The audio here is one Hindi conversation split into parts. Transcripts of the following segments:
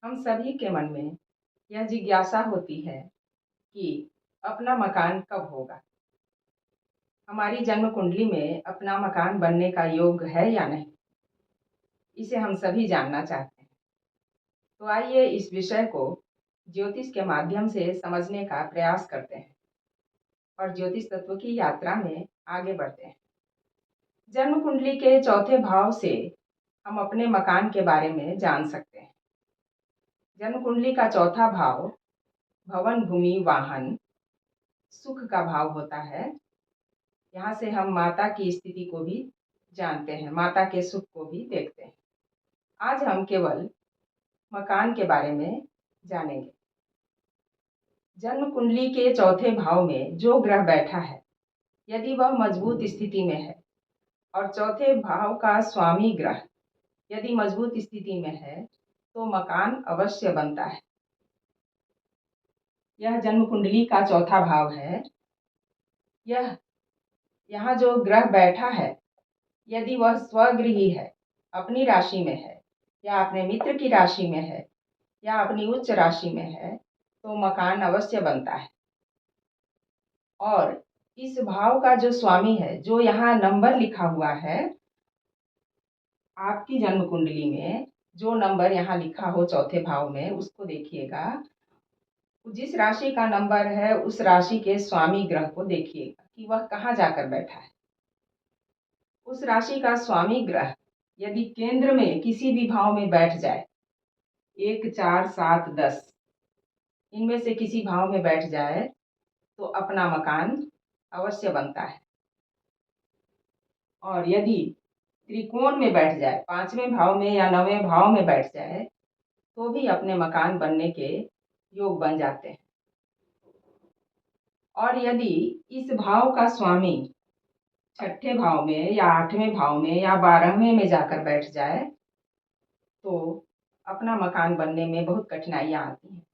हम सभी के मन में यह जिज्ञासा होती है कि अपना मकान कब होगा। हमारी जन्म कुंडली में अपना मकान बनने का योग है या नहीं, इसे हम सभी जानना चाहते हैं। तो आइए इस विषय को ज्योतिष के माध्यम से समझने का प्रयास करते हैं और ज्योतिष तत्व की यात्रा में आगे बढ़ते हैं। जन्म कुंडली के चौथे भाव से हम अपने मकान के बारे में जान सकते हैं। जन्म कुंडली का चौथा भाव भवन, भूमि, वाहन, सुख का भाव होता है। यहाँ से हम माता की स्थिति को भी जानते हैं, माता के सुख को भी देखते हैं। आज हम केवल मकान के बारे में जानेंगे। जन्म कुंडली के चौथे भाव में जो ग्रह बैठा है, यदि वह मजबूत स्थिति में है और चौथे भाव का स्वामी ग्रह यदि मजबूत स्थिति में है तो मकान अवश्य बनता है। यह जन्म कुंडली का चौथा भाव है। यहाँ जो ग्रह बैठा है, यदि वह स्वगृही है, अपनी राशि में है या अपने मित्र की राशि में है या अपनी उच्च राशि में है तो मकान अवश्य बनता है। और इस भाव का जो स्वामी है, जो यहाँ नंबर लिखा हुआ है, आपकी जन्म कुंडली में जो नंबर यहाँ लिखा हो चौथे भाव में, उसको देखिएगा। जिस राशि का नंबर है उस राशि के स्वामी ग्रह को देखिएगा कि वह कहाँ जाकर बैठा है। उस राशि का स्वामी ग्रह यदि केंद्र में किसी भी भाव में बैठ जाए, 1, 4, 7, 10 इनमें से किसी भाव में बैठ जाए तो अपना मकान अवश्य बनता है। और यदि त्रिकोण में बैठ जाए, 5वें भाव में या 9वें भाव में बैठ जाए तो भी अपने मकान बनने के योग बन जाते हैं। और यदि इस भाव का स्वामी छठे भाव में या 8वें भाव में या 12वें में जाकर बैठ जाए तो अपना मकान बनने में बहुत कठिनाइयाँ आती हैं,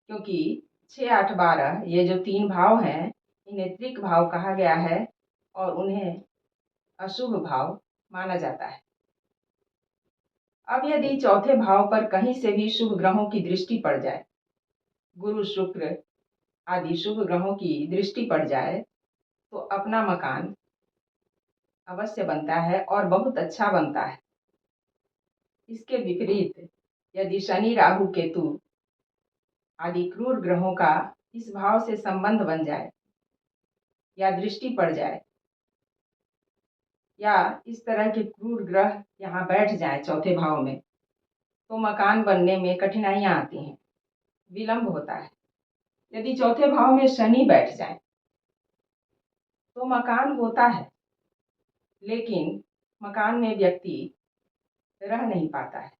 क्योंकि 6, 8, 12 ये जो 3 भाव हैं, इन्हें त्रिक भाव कहा गया है और उन्हें अशुभ भाव माना जाता है। अब यदि चौथे भाव पर कहीं से भी शुभ ग्रहों की दृष्टि पड़ जाए, गुरु, शुक्र आदि शुभ ग्रहों की दृष्टि पड़ जाए तो अपना मकान अवश्य बनता है और बहुत अच्छा बनता है। इसके विपरीत यदि शनि, राहु, केतु आदि क्रूर ग्रहों का इस भाव से संबंध बन जाए या दृष्टि पड़ जाए या इस तरह के क्रूर ग्रह यहाँ बैठ जाए चौथे भाव में तो मकान बनने में कठिनाइयाँ आती हैं, विलंब होता है। यदि चौथे भाव में शनि बैठ जाए तो मकान होता है, लेकिन मकान में व्यक्ति रह नहीं पाता है।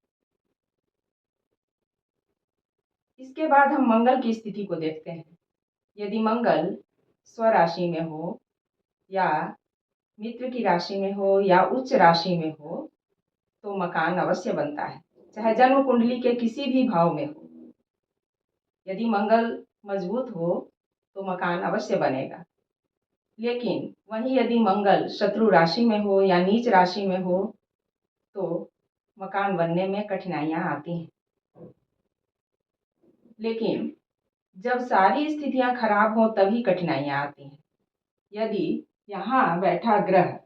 इसके बाद हम मंगल की स्थिति को देखते हैं। यदि मंगल स्वराशि में हो या मित्र की राशि में हो या उच्च राशि में हो तो मकान अवश्य बनता है, चाहे जन्म कुंडली के किसी भी भाव में हो। यदि मंगल मजबूत हो तो मकान अवश्य बनेगा। लेकिन वहीं यदि मंगल शत्रु राशि में हो या नीच राशि में हो तो मकान बनने में कठिनाइयाँ आती हैं। लेकिन जब सारी स्थितियां खराब हो तभी कठिनाइयाँ आती हैं। यदि यहाँ बैठा ग्रह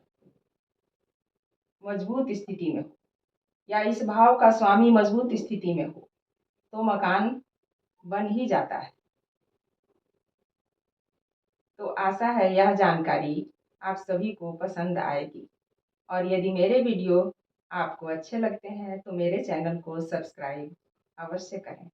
मजबूत स्थिति में हो या इस भाव का स्वामी मजबूत स्थिति में हो तो मकान बन ही जाता है। तो आशा है यह जानकारी आप सभी को पसंद आएगी और यदि मेरे वीडियो आपको अच्छे लगते हैं तो मेरे चैनल को सब्सक्राइब अवश्य करें।